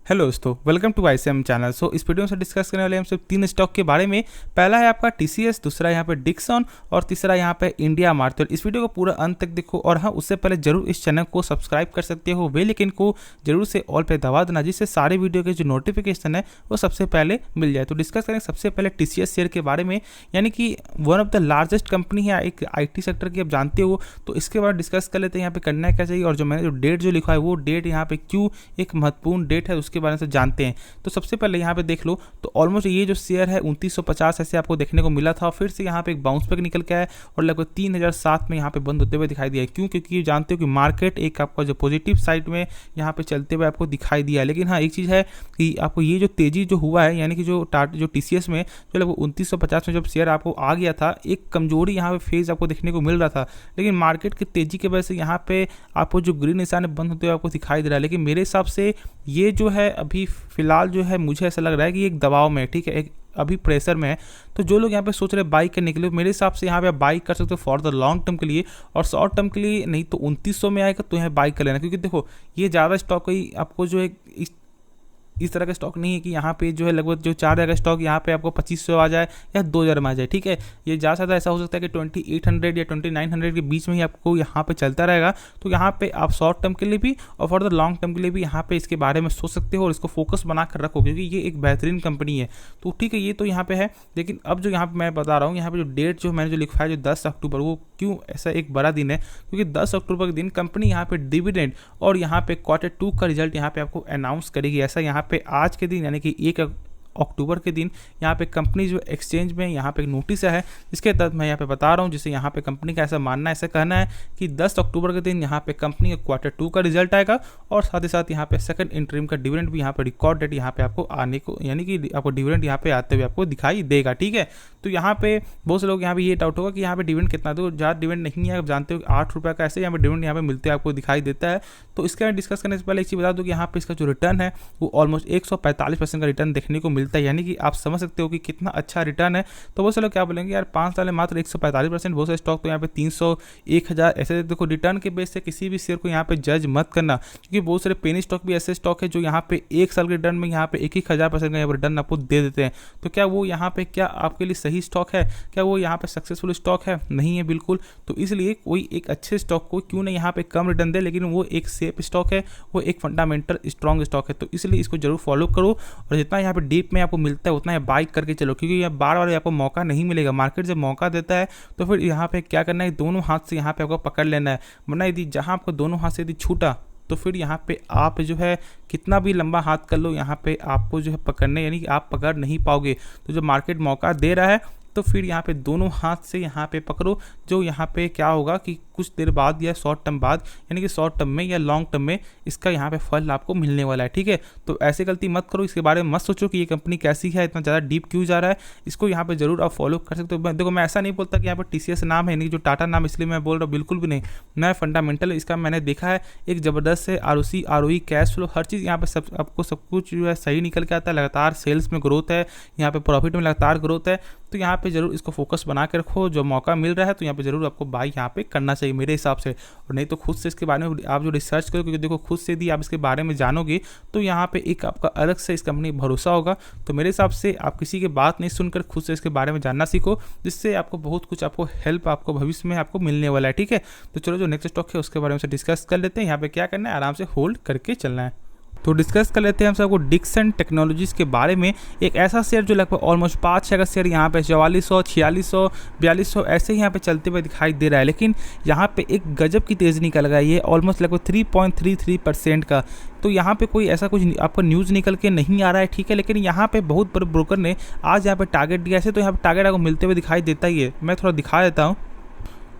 Hello दोस्तों, welcome to ICM channel. इस video में से डिस्कस करने वाले हम सिर्फ तीन स्टॉक के बारे में। पहला है आपका टीसीएस, दूसरा यहाँ पे डिक्सन और तीसरा यहाँ पे इंडिया मार्ट। तो इस वीडियो को पूरा अंत तक देखो और हाँ, उससे पहले जरूर इस चैनल को सब्सक्राइब कर सकते हो, बेल आइकन को जरूर से ऑल पे दबा देना, जिससे सारे वीडियो के जो नोटिफिकेशन है वो सबसे पहले मिल जाए। तो डिस्कस करें सबसे पहले टीसीएस शेयर के बारे में, यानी कि one of the largest company है एक आईटी सेक्टर की, आप जानते हो। तो इसके बाद डिस्कस कर लेते हैं यहाँ पे करना क्या चाहिए, और जो मैंने जो डेट जो लिखा है वो डेट यहाँ पे क्यों एक महत्वपूर्ण डेट है उसके बारे में जानते हैं। तो सबसे पहले यहाँ पे देख लो, तो ऑलमोस्ट ये जो शेयर है 2950 ऐसे आपको देखने को मिला था, फिर से यहाँ पे एक बाउंस बैक निकल के आया और लगभग 3007 में यहाँ पे बंद होते हुए दिखाई दिया। क्यों? क्योंकि जानते हो कि मार्केट एक आपका जो पॉजिटिव साइड में यहाँ पे चलते हुए आपको दिखाई दिया। लेकिन हाँ, एक चीज़ है कि आपको ये जो तेजी जो हुआ है, यानी कि जो टीसीएस में जो लगभग 2950 में जब शेयर आपको आ गया था, एक कमजोरी यहाँ पे फेज आपको देखने को मिल रहा था। लेकिन मार्केट की तेजी की वजह से यहाँ पे आपको जो ग्रीन निशान बंद होते हुए आपको दिखाई दे रहा है। लेकिन मेरे हिसाब से ये जो है अभी फिलहाल जो है मुझे ऐसा लग रहा है कि एक दबाव में, ठीक है, एक अभी प्रेशर में है। तो जो लोग यहाँ पे सोच रहे हैं बाई करने के लिए, मेरे हिसाब से यहाँ पे आप बाई कर सकते हो फॉर द लॉन्ग टर्म के लिए, और शॉर्ट टर्म के लिए नहीं तो 2900 में आएगा तो यहाँ बाई कर लेना। क्योंकि देखो, ये ज़्यादा स्टॉक ही आपको जो है इस तरह का स्टॉक नहीं है कि यहाँ पे जो है लगभग जो 4000 का स्टॉक यहाँ पे आपको 2500 आ जाए या 2000 में आ जाए, ठीक है। ये ज़्यादा से ज़्यादा ऐसा हो सकता है कि 2800 या 2900 के बीच में ही आपको यहाँ पे चलता रहेगा। तो यहाँ पे आप शॉर्ट टर्म के लिए भी और फॉर द लॉन्ग टर्म के लिए भी यहाँ पे इसके बारे में सोच सकते हो और इसको फोकस बना कर रखो, क्योंकि ये एक बेहतरीन कंपनी है। तो ठीक है, ये तो यहाँ पे है। लेकिन अब जो यहाँ पे मैं बता रहा हूँ, यहाँ पे जो डेट जो मैंने जो लिखा है जो 10 अक्टूबर, वो क्यों ऐसा एक बड़ा दिन है? क्योंकि 10 अक्टूबर के दिन कंपनी यहाँ पे डिविडेंड और यहाँ पे Q2 का रिजल्ट यहाँ पे आपको अनाउंस करेगी। ऐसा यहाँ पे आज के दिन यानी कि 1 अक्टूबर के दिन यहाँ पे कंपनी जो एक्सचेंज में यहाँ पे नोटिस है, जिसके तहत मैं यहाँ पे बता रहा हूँ, जिसे यहाँ पे कंपनी का ऐसा मानना है, ऐसा कहना है कि 10 अक्टूबर के दिन यहाँ पे कंपनी का Q2 का रिजल्ट आएगा और साथ ही साथ यहाँ पे सेकंड इंटरिम का डिविडेंड भी यहाँ पे रिकॉर्ड डेट यहाँ पे आपको आने को, यानी कि आपको डिविडेंड यहाँ पे आते हुए आपको दिखाई देगा, ठीक है। तो यहाँ पे बहुत से लोग यहाँ पे ये डाउट होगा कि यहाँ पे डिविडेंड कितना दो, ज़्यादा डिविडेंड नहीं है, आप जानते हो 8 रुपये का ऐसे यहाँ पे डिविडेंड यहाँ पे मिलते हैं आपको दिखाई देता है। तो इसके बारे में डिस्कस करने से पहले एक चीज़ बता दूँ कि यहाँ पे इसका जो रिटर्न है वो ऑलमोस्ट 145% का रिटर्न देखने को मिलता है, यानी कि आप समझ सकते हो कि कितना अच्छा रिटर्न है। तो बहुत से लोग क्या बोलेंगे, यार 5 साल में मात्र 145%, बहुत से स्टॉक तो यहाँ पे 300, 1000 ऐसे। देखो, रिटर्न के बेस से किसी भी शेयर को यहाँ पे जज मत करना, क्योंकि बहुत सारे पेनी स्टॉक भी ऐसे स्टॉक है जो यहाँ पे 1 साल के रिटर्न में यहाँ पे 1000% का रिटर्न आपको दे देते हैं। तो क्या वो यहाँ पे क्या आपके लिए सही स्टॉक है? क्या वो यहाँ पे सक्सेसफुल स्टॉक है? नहीं है, बिल्कुल। तो इसलिए कोई एक अच्छे स्टॉक को क्यों नहीं यहाँ पे कम रिटर्न दे, लेकिन वो एक सेफ स्टॉक है, वो एक फंडामेंटल स्ट्रॉन्ग स्टॉक है। तो इसलिए इसको जरूर फॉलो करो और जितना यहाँ पे डीप में आपको मिलता है उतना बाई करके चलो, क्योंकि यह बार बार आपको मौका नहीं मिलेगा। मार्केट जब मौका देता है तो फिर यहाँ पे क्या करना है, दोनों हाथ से यहाँ पे आपको पकड़ लेना है। वरना यदि जहाँ आपको दोनों हाथ से यदि छूटा तो फिर यहाँ पे आप जो है कितना भी लंबा हाथ कर लो, यहाँ पे आपको जो है पकड़ने, यानी कि आप पकड़ नहीं पाओगे। तो जब मार्केट मौका दे रहा है तो फिर यहाँ पे दोनों हाथ से यहाँ पे पकड़ो। जो यहाँ पे क्या होगा कि कुछ देर बाद या शॉर्ट टर्म बाद, यानी कि शॉर्ट टर्म में या लॉन्ग टर्म में इसका यहाँ पे फल आपको मिलने वाला है, ठीक है। तो ऐसे गलती मत करो, इसके बारे में मत सोचो कि ये कंपनी कैसी है, इतना ज़्यादा डीप क्यों जा रहा है। इसको यहाँ पे जरूर आप फॉलो कर सकते हो। देखो, मैं ऐसा नहीं बोलता कि यहाँ पर टीसीएस नाम है, नहीं जो टाटा नाम, इसलिए मैं बोल रहा हूँ, बिल्कुल भी नहीं। नया फंडामेंटल इसका मैंने देखा है, एक ज़बरदस्त है ROC ROE कैश फ्लो, हर चीज़ यहाँ पे आपको सब कुछ जो है सही निकल के आता है। लगातार सेल्स में ग्रोथ है, यहाँ पे प्रॉफिट में लगातार ग्रोथ है। तो यहाँ पे जरूर इसको फोकस बना के रखो। जो मौका मिल रहा है तो यहाँ पे जरूर आपको बाई यहाँ पे करना चाहिए मेरे हिसाब से, और नहीं तो खुद से इसके बारे में आप जो रिसर्च करो, क्योंकि देखो खुद से यदि आप इसके बारे में जानोगे तो यहाँ पे एक आपका अलग से इस कंपनी पर भरोसा होगा। तो मेरे हिसाब से आप किसी की बात नहीं सुनकर खुद से इसके बारे में जानना सीखो, जिससे आपको बहुत कुछ आपको हेल्प आपको भविष्य में आपको मिलने वाला है, ठीक है। तो चलो, जो नेक्स्ट स्टॉक है उसके बारे में से डिस्कस कर लेते हैं। यहाँ पे क्या करना है, आराम से होल्ड करके चलना है। तो डिस्कस कर लेते हैं हम सबको डिक्सन टेक्नोलॉजीज़ के बारे में। एक ऐसा शेयर जो लगभग ऑलमोस्ट 5-6 का शेयर यहाँ पे 4400, 4600, 4200 ऐसे ही यहाँ पे चलते हुए दिखाई दे रहा है। लेकिन यहाँ पे एक गजब की तेज़ी निकल गई है, ऑलमोस्ट लगभग 3.33% का। तो यहाँ पे कोई ऐसा कुछ आपको न्यूज़ निकल के नहीं आ रहा है, ठीक है। लेकिन यहाँ पे बहुत बड़े ब्रोकर ने आज यहाँ पे टारगेट दिया है, तो यहाँ पे टारगेट आपको मिलते हुए दिखाई देता ही है। मैं थोड़ा दिखा देता हूँ,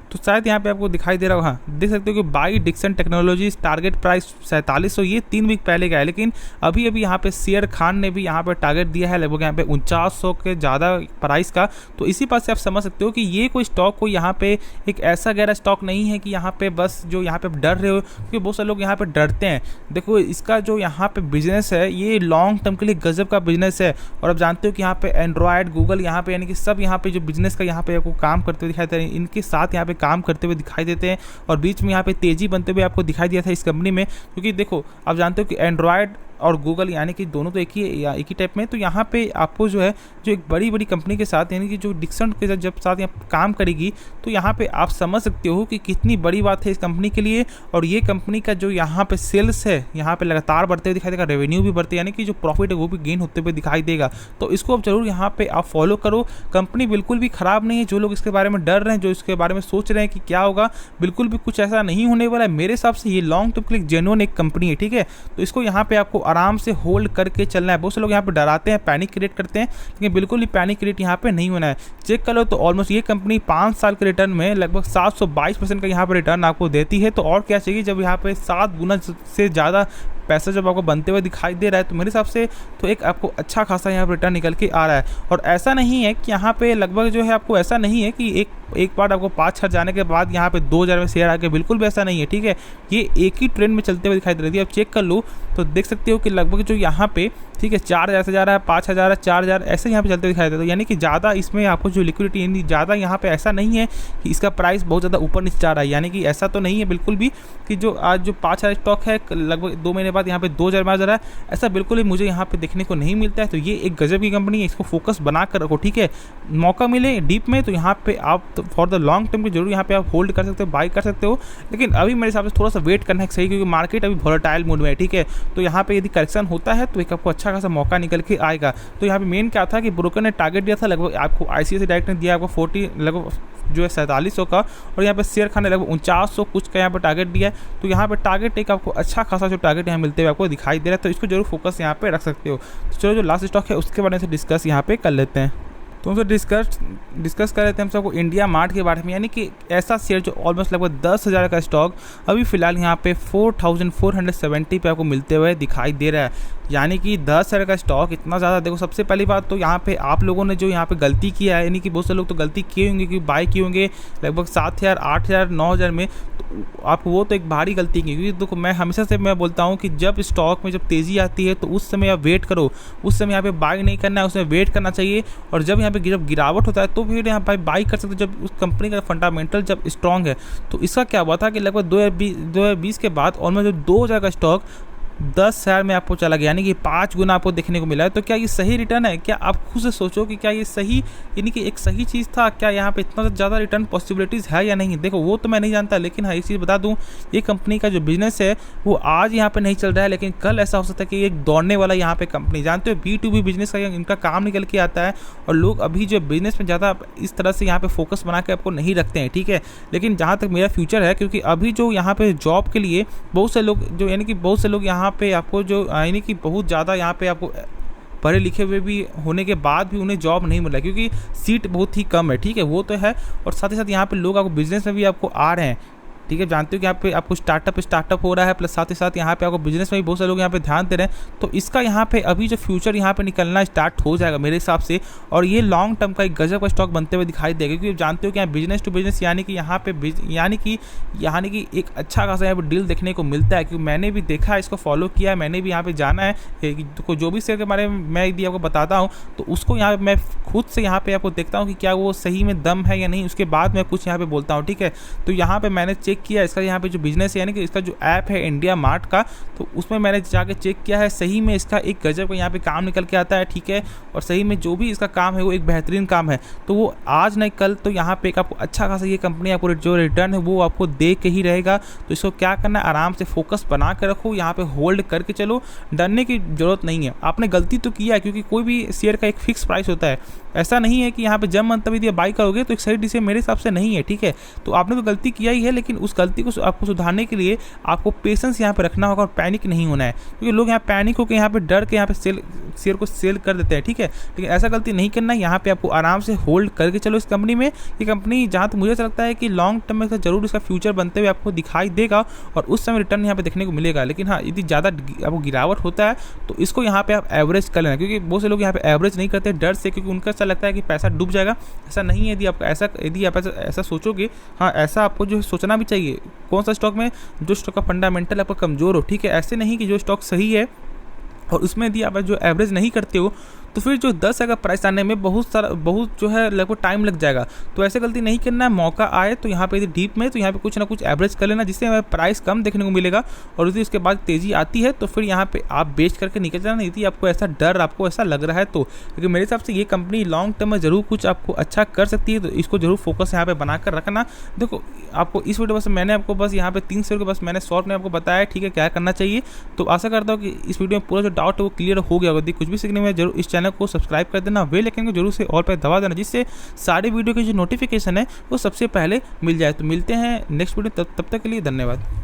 तो शायद यहाँ पे आपको दिखाई दे रहा होगा, हाँ देख सकते हो कि by Dixon technologies, target price 4700, ये 3 वीक पहले का है। लेकिन अभी यहाँ पे शेयर खान ने भी यहाँ पे टारगेट दिया है लगभग यहाँ पे 4900 के ज़्यादा प्राइस का। तो इसी बात से आप समझ सकते हो कि ये कोई स्टॉक को यहाँ पे एक ऐसा गहरा स्टॉक नहीं है कि यहाँ पे बस जो यहाँ पे डर रहे हो, क्योंकि बहुत सारे लोग यहाँ पे डरते हैं। देखो, इसका जो यहाँ पे बिजनेस है ये लॉन्ग टर्म के लिए गजब का बिजनेस है। और आप जानते हो कि यहाँ पे एंड्रॉयड, गूगल यहाँ पे, यानी कि सब यहाँ पे जो बिजनेस का यहाँ पे आपको काम करते हुए दिखाई दे रहे हैं, इनके साथ यहाँ पे काम करते हुए दिखाई देते हैं। और बीच में यहाँ पे तेजी बनते हुए आपको दिखाई दिया था इस कंपनी में, क्योंकि देखो आप जानते हो कि एंड्रॉयड और गूगल, यानी कि दोनों तो एक ही टाइप में। तो यहाँ पे आपको जो है जो एक बड़ी बड़ी कंपनी के साथ, यानी कि जो डिक्सन के साथ जब साथ यहाँ काम करेगी, तो यहाँ पे आप समझ सकते हो कि कितनी बड़ी बात है इस कंपनी के लिए। और ये कंपनी का जो यहाँ पे सेल्स है यहाँ पे लगातार बढ़ते हुए दिखाई देगा, रेवेन्यू भी बढ़ते, यानी कि जो प्रॉफिट है वो भी गेन होते हुए दिखाई देगा। तो इसको अब जरूर यहाँ पे आप फॉलो करो। कंपनी बिल्कुल भी खराब नहीं है। जो लोग इसके बारे में डर रहे हैं, जो इसके बारे में सोच रहे हैं कि क्या होगा, बिल्कुल भी कुछ ऐसा नहीं होने वाला है। मेरे हिसाब से ये लॉन्ग टर्म के लिए जेन्युइन एक कंपनी है, ठीक है। तो इसको यहाँ पे आपको आराम से होल्ड करके चलना है। बहुत से लोग यहाँ पे डराते हैं, पैनिक क्रिएट करते हैं, लेकिन बिल्कुल ही पैनिक क्रिएट यहाँ पे नहीं होना है। चेक कर लो तो ऑलमोस्ट ये कंपनी 5 साल के रिटर्न में लगभग 722% का यहाँ पे रिटर्न आपको देती है। तो और क्या चाहिए जब यहाँ पे 7 गुना से ज़्यादा पैसा जब आपको बनते हुए दिखाई दे रहा है, तो मेरे हिसाब से तो एक आपको अच्छा खासा यहाँ पर रिटर्न निकल के आ रहा है। और ऐसा नहीं है कि यहाँ पे लगभग जो है आपको ऐसा नहीं है कि एक बार आपको 5,000 जाने के बाद यहाँ पे 2,000 में शेयर आके, बिल्कुल भी ऐसा नहीं है, ठीक है। ये एक ही ट्रेंड में चलते हुए दिखाई दे रही है। आप चेक कर लो तो देख सकते हो कि लगभग जो यहाँ पे, ठीक है, 4,000 से जा रहा है, 5,000 है, 4,000 ऐसे यहाँ पे चलते दिखाई देता है। यानी कि ज़्यादा इसमें आपको जो लिक्विडिटी, यानी ज़्यादा यहाँ पे ऐसा नहीं है कि इसका प्राइस बहुत ज़्यादा ऊपर नीचे जा रहा है। यानी कि ऐसा तो नहीं है बिल्कुल भी कि जो आज जो 5,000 स्टॉक है लगभग 2 महीने बाद यहाँ पे 2,000 में आ जा रहा है, ऐसा बिल्कुल ही मुझे यहाँ पे देखने को नहीं मिलता है। तो ये एक गजब की कंपनी है, इसको फोकस बना कर रखो, ठीक है। मौका मिले डीप में तो यहाँ पे आप फॉर द लॉन्ग टर्म के जरूर यहाँ पे आप होल्ड कर सकते हो, बाई कर सकते हो। लेकिन अभी मेरे हिसाब से थोड़ा सा वेट करना है सही, क्योंकि मार्केट अभी वोलेटाइल मूड में है, ठीक है। तो यहाँ पे यदि करेक्शन होता है तो एक आपको अच्छा खासा मौका निकल के आएगा। तो यहाँ पे मेन क्या था कि ब्रोकर ने टारगेट दिया था लगभग आपको, ICICI डायरेक्ट ने दिया आपको 40 लगभग जो है 4700 का, और यहाँ पे शेयर खाने लगभग 4900 कुछ का यहाँ पे टारगेट दिया है। तो यहाँ पे टारगेट एक आपको अच्छा खासा जो टारगेट यहाँ मिलते हुए आपको दिखाई दे रहा है। तो इसको जरूर फोकस यहाँ पे रख सकते हो। तो चलो जो लास्ट स्टॉक है उसके बारे में डिस्कस यहाँ पे कर लेते हैं। तो हमसे डिस्कस कर लेते हैं हम सबको इंडिया मार्ट के बारे में। यानी कि ऐसा शेयर जो ऑलमोस्ट लगभग 10,000 का स्टॉक अभी फिलहाल यहाँ पे 4,470 पे आपको मिलते हुए दिखाई दे रहा है। यानी कि 10,000 का स्टॉक इतना ज़्यादा, देखो सबसे पहली बात तो यहाँ पे आप लोगों ने जो यहाँ पे गलती किया है, यानी कि बहुत से लोग तो गलती किए होंगे कि बाई किए होंगे लगभग 7,000, 8,000, 9,000 में, तो आप वो तो एक भारी गलती की। क्योंकि देखो मैं हमेशा से मैं बोलता हूँ कि जब स्टॉक में जब तेज़ी आती है तो उस समय आप वेट करो, उस समय यहाँ पे बाई नहीं करना है, उसमें वेट करना चाहिए। और जब यहाँ पे जब गिरावट होता है तो फिर यहाँ पे बाई कर सकते हो, जब उस कंपनी का फंडामेंटल जब स्ट्रॉन्ग है। तो इसका क्या हुआ था कि लगभग 2020 के बाद ऑलमोस्ट जो 2,000 का स्टॉक 10,000 में आपको चला गया, यानी कि 5 गुना आपको देखने को मिला है। तो क्या ये सही रिटर्न है? क्या आप खुद से सोचो कि क्या ये सही, यानी कि एक सही चीज़ था? क्या यहाँ पे इतना ज़्यादा रिटर्न पॉसिबिलिटीज़ है या नहीं? देखो वो तो मैं नहीं जानता, लेकिन हाँ एक चीज़ बता दूँ, ये कंपनी का जो बिजनेस है वो आज यहाँ पे नहीं चल रहा है, लेकिन कल ऐसा हो सकता है कि एक दौड़ने वाला यहाँ पे कंपनी, जानते हो B2B बिजनेस का इनका काम निकल के आता है। और लोग अभी जो बिजनेस में ज़्यादा इस तरह से यहाँ पे फोकस बना के आपको नहीं रखते हैं, ठीक है। लेकिन जहाँ तक मेरा फ्यूचर है, क्योंकि अभी जो यहाँ पे जॉब के लिए बहुत से लोग जो, यानी कि बहुत से लोग यहाँ पे आपको जो यानी कि बहुत ज़्यादा यहाँ पे आपको पढ़े लिखे हुए भी होने के बाद भी उन्हें जॉब नहीं मिल रहा है, क्योंकि सीट बहुत ही कम है, ठीक है, वो तो है। और साथ ही साथ यहाँ पे लोग आपको बिजनेस में भी आपको आ रहे हैं, ठीक है। जानते हो कि यहाँ पे आपको स्टार्टअप हो रहा है, प्लस साथ ही साथ यहाँ पे आपको बिजनेस में भी बहुत सारे लोग यहाँ पे ध्यान दे रहे हैं। तो इसका यहाँ पे अभी जो फ्यूचर यहाँ पे निकलना स्टार्ट हो जाएगा मेरे हिसाब से, और ये लॉन्ग टर्म का एक गजब का स्टॉक बनते हुए दिखाई देगा। क्योंकि जानते हो कि यहाँ बिजनेस टू बिजनेस, यानी कि यहाँ पे यानी कि एक अच्छा खासा यहाँ पे डील देखने को मिलता है। क्योंकि मैंने भी देखा है, इसको फॉलो किया है, मैंने भी यहाँ पे जाना है कि जो भी शेयर के बारे में मैं यदि आपको बताता हूँ तो उसको यहाँ मैं खुद से यहाँ पे आपको देखता हूँ कि क्या वो सही में दम है या नहीं, उसके बाद मैं कुछ यहाँ पे बोलता हूँ, ठीक है। तो यहाँ पे मैंने चेक किया इसका यहाँ पे जो बिजनेस है, यानी कि इसका जो ऐप है इंडिया मार्ट का, तो उसमें मैंने जाके चेक किया है, सही में इसका एक गजब का यहाँ पे काम निकल के आता है, ठीक है। और सही में जो भी इसका काम है वो एक बेहतरीन काम है। तो वो आज नहीं कल तो यहाँ पे एक आपको अच्छा खासा ये कंपनी आपको जो रिटर्न है वो आपको दे के ही रहेगा। तो इसको क्या करना है, आराम से फोकस बना के रखो, यहाँ पे होल्ड करके चलो, डरने की जरूरत नहीं है। आपने गलती तो किया है, क्योंकि कोई भी शेयर का एक फिक्स प्राइस होता है, ऐसा नहीं है कि यहाँ पे जब मन तभी दिया बाई करोगे तो एक सही डिसीजन मेरे हिसाब से नहीं है, ठीक है। तो आपने तो गलती किया ही है, लेकिन उस गलती को आपको सुधारने के लिए आपको पेशेंस यहाँ पे रखना होगा और पैनिक नहीं होना है। क्योंकि लोग यहाँ पैनिक होकर यहाँ पे डर के यहाँ पे शेयर को सेल कर देते हैं, ठीक है। लेकिन ऐसा गलती नहीं करना है, यहाँ पे आपको आराम से होल्ड करके चलो इस कंपनी में। ये कंपनी जहाँ तक मुझे ऐसा लगता है कि लॉन्ग टर्म में जरूर इसका फ्यूचर बनते हुए आपको दिखाई देगा और उस समय रिटर्न यहाँ पे देखने को मिलेगा। लेकिन हाँ यदि ज़्यादा आपको गिरावट होता है तो इसको यहाँ पे आप एवरेज कर लेना, क्योंकि बहुत से लोग यहाँ पे एवरेज नहीं करते डर से, क्योंकि उनका ऐसा लगता है कि पैसा डूब जाएगा। ऐसा नहीं है। यदि आप ऐसा सोचोगे, हाँ ऐसा आपको जो सोचना भी चाहिए। कौन सा स्टॉक में, जो स्टॉक का फंडामेंटल आपका कमजोर हो, ठीक है। ऐसे नहीं कि जो स्टॉक सही है और उसमें यदि आप जो एवरेज नहीं करते हो तो फिर जो 10 है का प्राइस आने में बहुत जो है लगभग टाइम लग जाएगा। तो ऐसे गलती नहीं करना है, मौका आए तो यहाँ पे यदि डीप में तो यहाँ पे कुछ ना कुछ एवरेज कर लेना, जिससे हमें प्राइस कम देखने को मिलेगा और यदि उसके बाद तेज़ी आती है तो फिर यहाँ पे आप बेच करके निकल जाना। यदि आपको ऐसा डर, आपको ऐसा लग रहा है तो, लेकिन मेरे हिसाब से ये कंपनी लॉन्ग टर्म में जरूर कुछ आपको अच्छा कर सकती है, तो इसको जरूर फोकस यहाँ पे बनाकर रखना। देखो आपको इस वीडियो बस मैंने आपको बस यहाँ पे 3 शेयर के बस मैंने शॉर्ट में आपको बताया, ठीक है, क्या करना चाहिए। तो आशा करता हूँ कि इस वीडियो में पूरा जो डाउट है वो क्लियर हो गया होगा। यदि कुछ भी सीखने में जरूर इस चैनल को सब्सक्राइब कर देना, बेल आइकन को जरूर से ऑल पे दबा देना, जिससे सारे वीडियो की जो नोटिफिकेशन है वो सबसे पहले मिल जाए। तो मिलते हैं नेक्स्ट वीडियो, तब तक के लिए धन्यवाद।